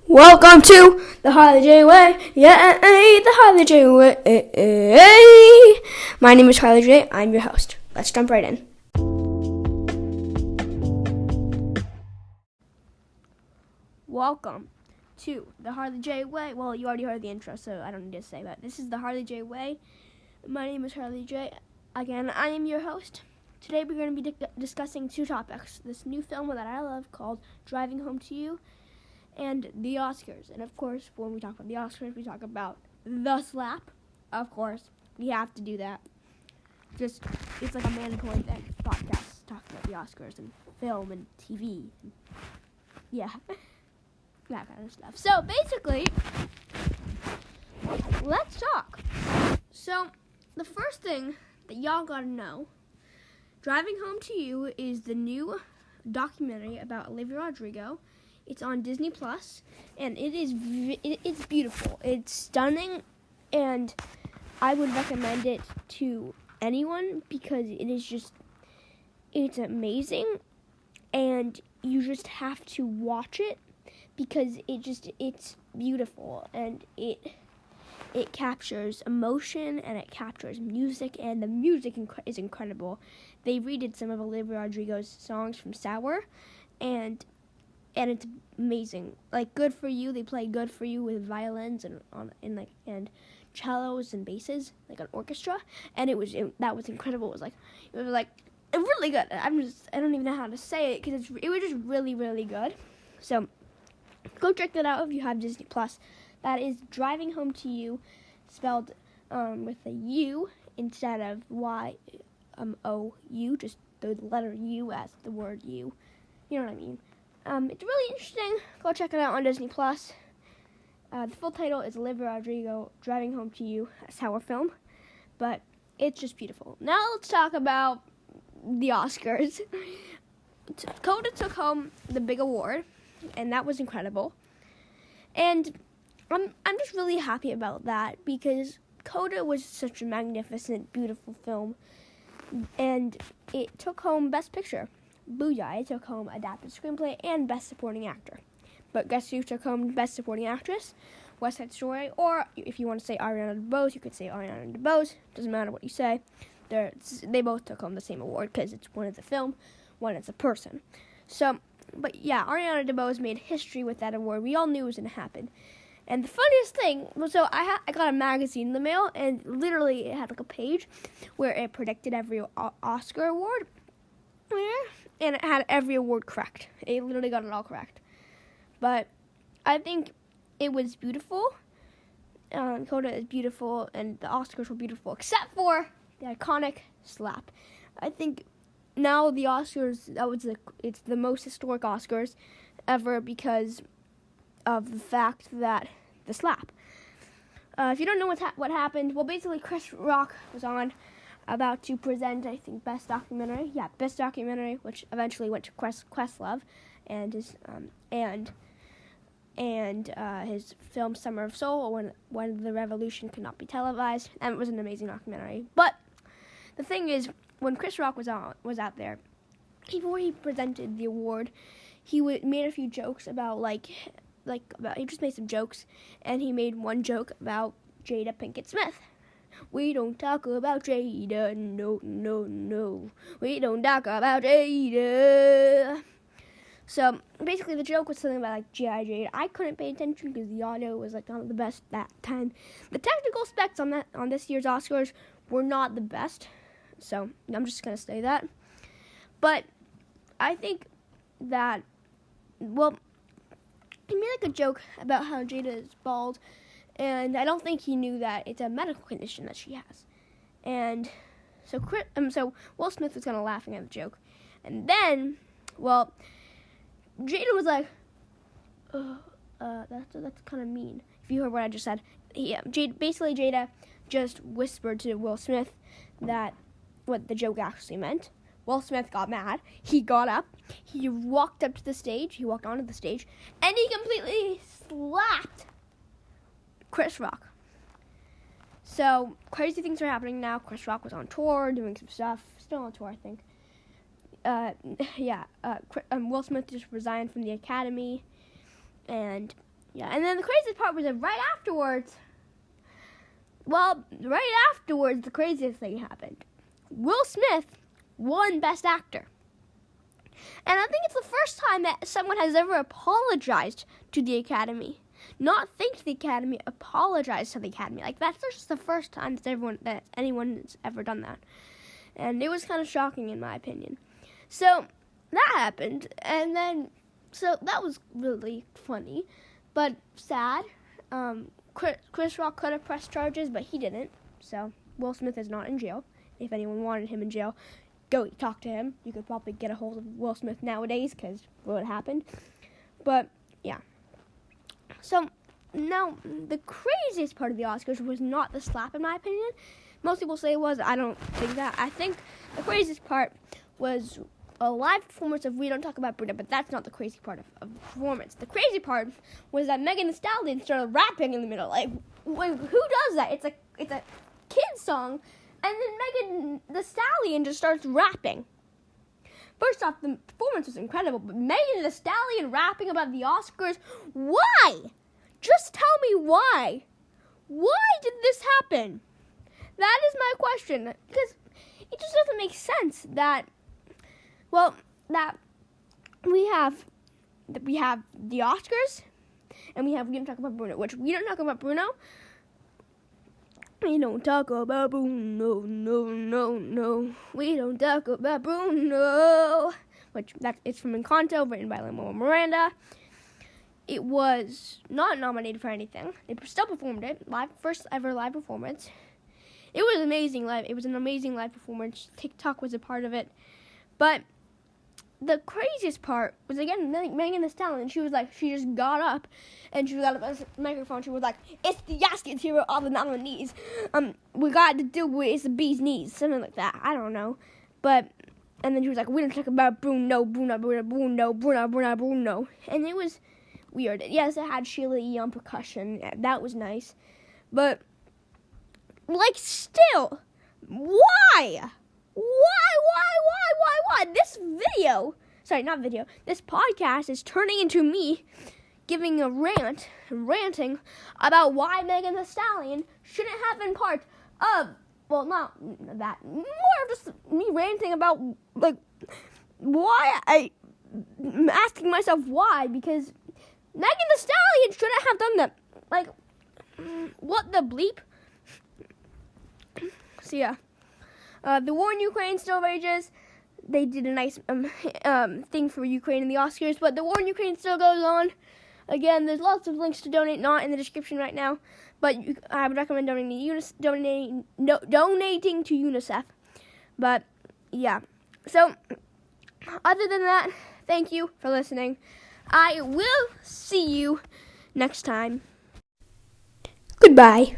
Welcome to the Harley J Way. Yeah, the Harley J Way. My name is Harley J. I'm your host. Let's jump right in. Welcome to the Harley J Way. Well, you already heard the intro, so I don't need to say that. This is the Harley J Way. My name is Harley J. Again, I am your host. Today we're going to be discussing two topics. This new film that I love called Driving Home to You, and the Oscars. And of course, when we talk about the Oscars, we talk about the slap. Of course, we have to do that. It's like a mandatory thing. Podcasts talking about the Oscars and film and TV. And yeah, that kind of stuff. So basically, let's talk. So the first thing that y'all gotta know, Driving Home to You is the new documentary about Olivia Rodrigo. It's on Disney Plus, and it's beautiful. It's stunning, and I would recommend it to anyone because it's amazing, and you just have to watch it because it's beautiful, and it captures emotion, and it captures music, and the music is incredible. They redid some of Olivia Rodrigo's songs from Sour, and it's amazing. Like Good For You, they play Good For You with violins and cellos and basses, like an orchestra, and that was incredible. It was like really good. I don't even know how to say it because it was just really, really good. So go check that out if you have Disney Plus. That is Driving Home to You, spelled with a U instead of YOU, just the letter U as the word you. You know what I mean? It's really interesting. Go check it out on Disney Plus. The full title is Olivia Rodrigo Driving Home to You, a Sour film, but it's just beautiful. Now let's talk about the Oscars. Coda took home the big award, and that was incredible. And I'm just really happy about that because Coda was such a magnificent, beautiful film, and it took home Best Picture. Booyah, it took home Adapted Screenplay and Best Supporting Actor. But guess who took home Best Supporting Actress? West Side Story, or if you want to say Ariana DeBose, you could say Ariana DeBose. Doesn't matter what you say. They both took home the same award because it's one is a film, one is a person. So, but yeah, Ariana DeBose made history with that award. We all knew it was going to happen. And the funniest thing was, so I got a magazine in the mail, and literally it had like a page where it predicted every Oscar award. And it had every award correct. It literally got it all correct. But I think it was beautiful. Coda is beautiful, and the Oscars were beautiful, except for the iconic slap. I think now the Oscars, it's the most historic Oscars ever because of the fact that the slap. If you don't know what happened, well, basically Chris Rock was on about to present, I think, Best Documentary. Yeah, Best Documentary, which eventually went to Questlove, and his film Summer of Soul, when the revolution could not be televised, and it was an amazing documentary. But the thing is, when Chris Rock was out there, before he presented the award, he made a few jokes about he just made some jokes, and he made one joke about Jada Pinkett Smith. We don't talk about Jada, no. We don't talk about Jada. So basically, the joke was something about like G.I. Jade. I couldn't pay attention because the audio was like not the best that time. The technical specs on this year's Oscars were not the best, so I'm just gonna say that. But I think that, well, he made like a joke about how Jada is bald. And I don't think he knew that it's a medical condition that she has. And so Will Smith was kind of laughing at the joke. And then, well, Jada was like, that's kind of mean. If you heard what I just said. Jada just whispered to Will Smith that what the joke actually meant. Will Smith got mad. He got up. He walked up to the stage. He walked onto the stage. And he completely slapped Chris Rock. So, crazy things are happening now. Chris Rock was on tour, doing some stuff. Still on tour, I think. Will Smith just resigned from the Academy. And Yeah, and then the craziest part was that right afterwards, the craziest thing happened. Will Smith won Best Actor. And I think it's the first time that someone has ever apologized to the Academy. Not thanked the Academy, apologized to the Academy. Like, that's just the first time that anyone has ever done that. And it was kind of shocking, in my opinion. So, that happened. And then, so that was really funny. But sad. Chris Rock could have pressed charges, but he didn't. So, Will Smith is not in jail. If anyone wanted him in jail, go talk to him. You could probably get a hold of Will Smith nowadays because what happened. But, yeah. So, now, the craziest part of the Oscars was not the slap, in my opinion. Most people say it was. I don't think that. I think the craziest part was a live performance of We Don't Talk About Bruno, but that's not the crazy part of the performance. The crazy part was that Megan Thee Stallion started rapping in the middle. Like, who does that? It's a kid's song, and then Megan Thee Stallion just starts rapping. First off, the performance was incredible, but Megan Thee Stallion rapping about the Oscars, why? Just tell me why. Why did this happen? That is my question, because it just doesn't make sense that we have the Oscars, and we don't talk about Bruno, which we don't talk about Bruno. We don't talk about Bruno, no. We don't talk about Bruno. It's from Encanto, written by Lin-Manuel Miranda. It was not nominated for anything. They still performed it live, first ever live performance. It was amazing live. It was an amazing live performance. TikTok was a part of it, but the craziest part was, again, Megan Thee Stallion. She just got up, and she got up on the microphone. She was like, "It's the Oscars, here are all the nominees. We got to do with it's the bee's knees," something like that. I don't know, and then she was like, "We don't talk about Bruno," and it was weird. Yes, it had Sheila E. on percussion. That was nice, but still, why? This podcast is turning into me giving a ranting about why Megan Thee Stallion shouldn't have been part of, well, not that, more of just me ranting about, why I'm asking myself why, because Megan Thee Stallion shouldn't have done that. What the bleep? So, yeah. The war in Ukraine still rages. They did a nice thing for Ukraine in the Oscars, but the war in Ukraine still goes on. Again, there's lots of links to donate, not in the description right now, but I would recommend donating to UNICEF. But, yeah. So, other than that, thank you for listening. I will see you next time. Goodbye.